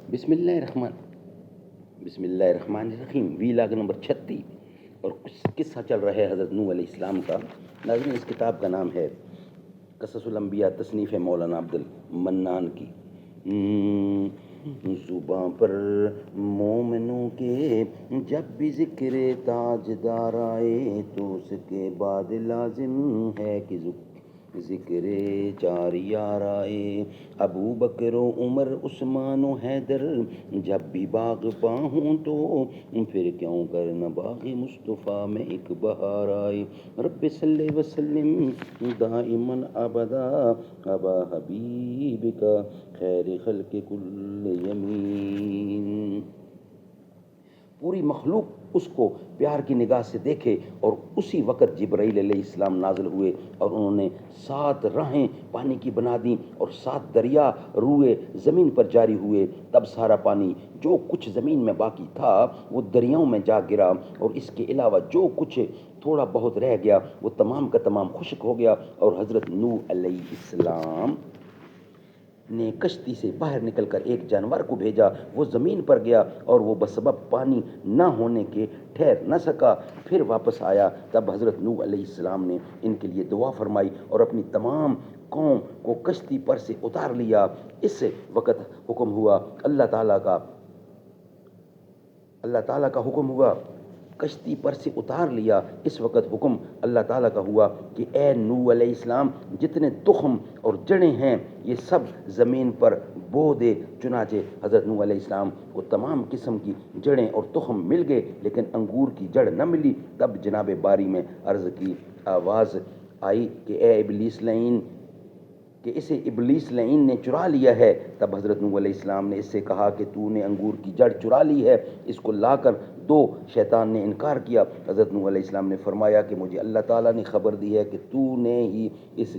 بسم اللہ الرحمن الرحیم، ویلاگ نمبر 36 اور قصہ چل رہا ہے حضرت نوح علیہ السلام کا۔ ناظرین، اس کتاب کا نام ہے قصص الانبیاء، تصنیف ہے مولانا عبد المنان کی۔ زباں پر مومنوں کے جب بھی ذکر تاجدار آئے تو اس کے بعد لازم ہے کہ ذکر چار یار آئے۔ ابو بکر و عمر، عثمان و حیدر، جب بھی باغ پا ہوں تو پھر کیوں کر نہ باغ مصطفیٰ میں ایک بہار آئے۔ رب صلی وسلم دائما ابدا ابا حبیبک خیر خلق کل یمین۔ پوری مخلوق اس کو پیار کی نگاہ سے دیکھے، اور اسی وقت جبرائیل علیہ السلام نازل ہوئے اور انہوں نے 7 راہیں پانی کی بنا دیں اور 7 دریا روئے زمین پر جاری ہوئے۔ تب سارا پانی جو کچھ زمین میں باقی تھا وہ دریاؤں میں جا گرا، اور اس کے علاوہ جو کچھ تھوڑا بہت رہ گیا وہ تمام کا تمام خشک ہو گیا۔ اور حضرت نوح علیہ السلام نے کشتی سے باہر نکل کر ایک جانور کو بھیجا، وہ زمین پر گیا اور وہ بسبب پانی نہ ہونے کے ٹھہر نہ سکا، پھر واپس آیا۔ تب حضرت نوح علیہ السلام نے ان کے لیے دعا فرمائی اور اپنی تمام قوم کو کشتی پر سے اتار لیا۔ اس وقت حکم ہوا اللہ تعالیٰ کا حکم ہوا کشتی پر سے اتار لیا۔ اس وقت حکم اللہ تعالیٰ کا ہوا کہ اے نوح علیہ السلام، جتنے تخم اور جڑیں ہیں یہ سب زمین پر بو دے۔ چنانچہ حضرت نوح علیہ السلام کو تمام قسم کی جڑیں اور تخم مل گئے، لیکن انگور کی جڑ نہ ملی۔ تب جناب باری میں عرض کی آواز آئی کہ اے ابلیس لعین، کہ اسے ابلیس لعین نے چرا لیا ہے۔ تب حضرت نوح علیہ السلام نے اس سے کہا کہ تو نے انگور کی جڑ چرا لی ہے، اس کو لا کر دو۔ شیطان نے انکار کیا۔ حضرت نوح علیہ السلام نے فرمایا کہ مجھے اللہ تعالیٰ نے خبر دی ہے کہ تو نے ہی اس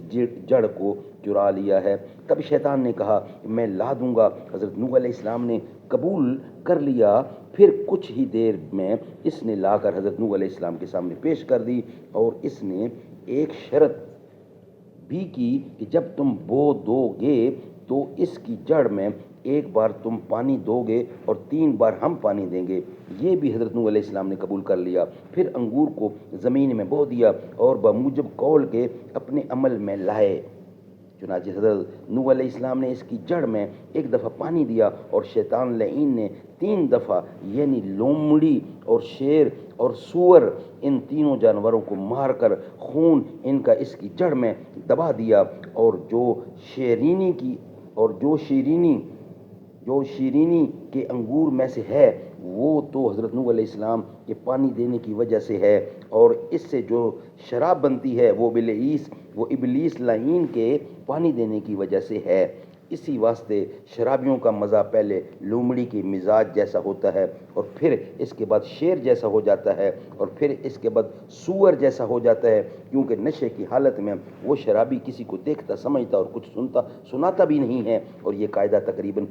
جڑ کو چرا لیا ہے۔ تب شیطان نے کہا کہ میں لا دوں گا۔ حضرت نوح علیہ السلام نے قبول کر لیا۔ پھر کچھ ہی دیر میں اس نے لا کر حضرت نوح علیہ السلام کے سامنے پیش کر دی، اور اس نے ایک شرط بھی کی کہ جب تم بو دو گے تو اس کی جڑ میں ایک بار تم پانی دو گے اور 3 بار ہم پانی دیں گے۔ یہ بھی حضرت نوح علیہ السلام نے قبول کر لیا۔ پھر انگور کو زمین میں بو دیا اور بموجب قول کے اپنے عمل میں لائے۔ چنانچہ حضرت نوح علیہ السلام نے اس کی جڑ میں 1 دفعہ پانی دیا، اور شیطان لعین نے 3 دفعہ یعنی لومڑی اور شیر اور سور، ان تینوں جانوروں کو مار کر خون ان کا اس کی جڑ میں دبا دیا، اور جو شیرینی کے انگور میں سے ہے وہ تو حضرت نوح علیہ السلام کے پانی دینے کی وجہ سے ہے، اور اس سے جو شراب بنتی ہے وہ ابلیس لعین کے پانی دینے کی وجہ سے ہے۔ اسی واسطے شرابیوں کا مزہ پہلے لومڑی کے مزاج جیسا ہوتا ہے، اور پھر اس کے بعد شیر جیسا ہو جاتا ہے، اور پھر اس کے بعد سور جیسا ہو جاتا ہے، کیونکہ نشے کی حالت میں وہ شرابی کسی کو دیکھتا سمجھتا اور کچھ سناتا بھی نہیں ہے۔ اور یہ قاعدہ تقریباً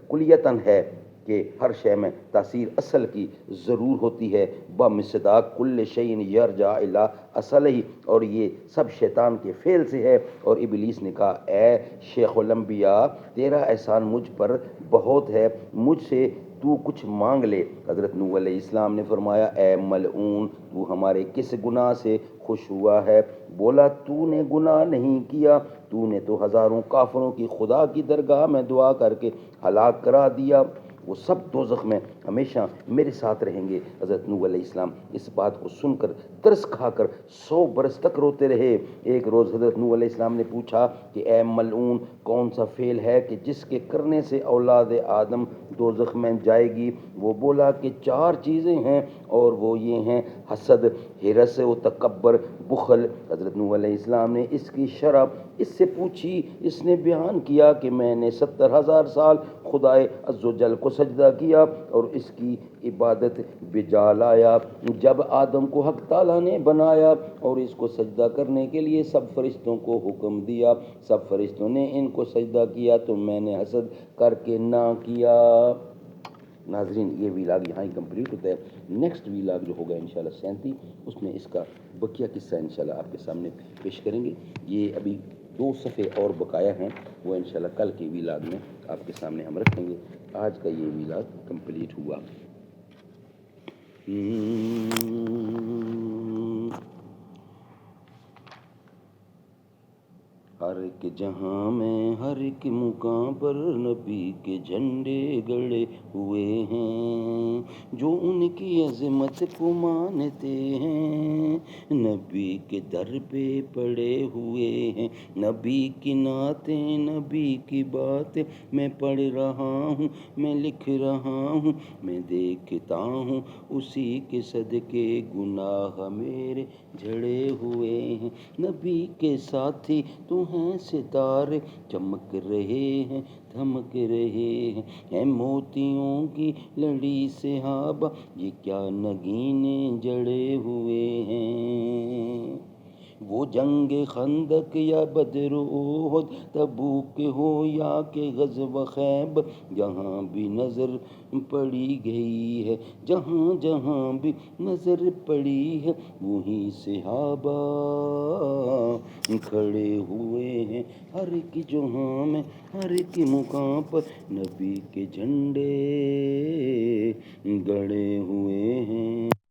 کلیتاً ہے کہ ہر شے میں تاثیر اصل کی ضرور ہوتی ہے، بمصداق کل شیء یرجع الی اصلہ، اور یہ سب شیطان کے فعل سے ہے۔ اور ابلیس نے کہا اے شیخ الانبیاء، تیرا احسان مجھ پر بہت ہے، مجھ سے تو کچھ مانگ لے۔ حضرت نوح علیہ السلام نے فرمایا اے ملعون، تو ہمارے کس گناہ سے خوش ہوا ہے؟ بولا تو نے گناہ نہیں کیا، تو نے تو ہزاروں کافروں کی خدا کی درگاہ میں دعا کر کے ہلاک کرا دیا، وہ سب دوزخ میں ہمیشہ میرے ساتھ رہیں گے۔ حضرت نوح علیہ السلام اس بات کو سن کر ترس کھا کر 100 برس تک روتے رہے۔ ایک روز حضرت نوح علیہ السلام نے پوچھا کہ اے ملعون، کون سا فعل ہے کہ جس کے کرنے سے اولاد آدم دوزخ میں جائے گی؟ وہ بولا کہ 4 چیزیں ہیں، اور وہ یہ ہیں حسد، حرص و تکبر، بخل۔ حضرت نوح علیہ السلام نے اس کی شرح اس سے پوچھی۔ اس نے بیان کیا کہ میں نے 70,000 سال خدائے عزوجل کو سجدہ کیا اور اس کی عبادت بجا لایا۔ جب آدم کو حق تعالیٰ نے بنایا اور اس کو سجدہ کرنے کے لیے سب فرشتوں کو حکم دیا، سب فرشتوں نے ان کو سجدہ کیا تو میں نے حسد کر کے نہ کیا۔ ناظرین، یہ ویلاگ یہاں ہی کمپلیٹ ہوتا ہے۔ نیکسٹ ویلاگ جو ہوگا انشاءاللہ 37، اس میں اس کا بقیہ قصہ انشاءاللہ آپ کے سامنے پیش کریں گے۔ یہ ابھی 2 صفحے اور بقایا ہیں، وہ انشاءاللہ کل کے ویلاگ میں آپ کے سامنے ہم رکھیں گے. آج کا یہ میلاد کمپلیٹ ہوا. ہر ایک جہاں میں ہر ایک مقام پر نبی کے جھنڈے گڑے ہوئے ہیں. جو ان کی عظمت کو مانتے ہیں نبی کے در پہ پڑے ہوئے ہیں. نبی کی نعتیں نبی کی باتیں میں پڑھ رہا ہوں، میں لکھ رہا ہوں، میں دیکھتا ہوں اسی کے صدقے گناہ میرے جھڑے ہوئے ہیں. نبی کے ساتھی تو ہیں ستارے چمک رہے ہیں دھمک رہے ہیں. اے موتیوں کی لڑی صحابہ یہ کیا نگینے جڑے ہوئے ہیں. وہ جنگ خندق یا بدر احد تبوک ہو یا کہ غزوہ خیبر، جہاں بھی نظر پڑی گئی ہے، جہاں جہاں بھی نظر پڑی ہے وہی صحابہ کھڑے ہوئے ہیں. ہر ایک جہاں میں ہر ایک مقام پر نبی کے جھنڈے گڑے ہوئے ہیں.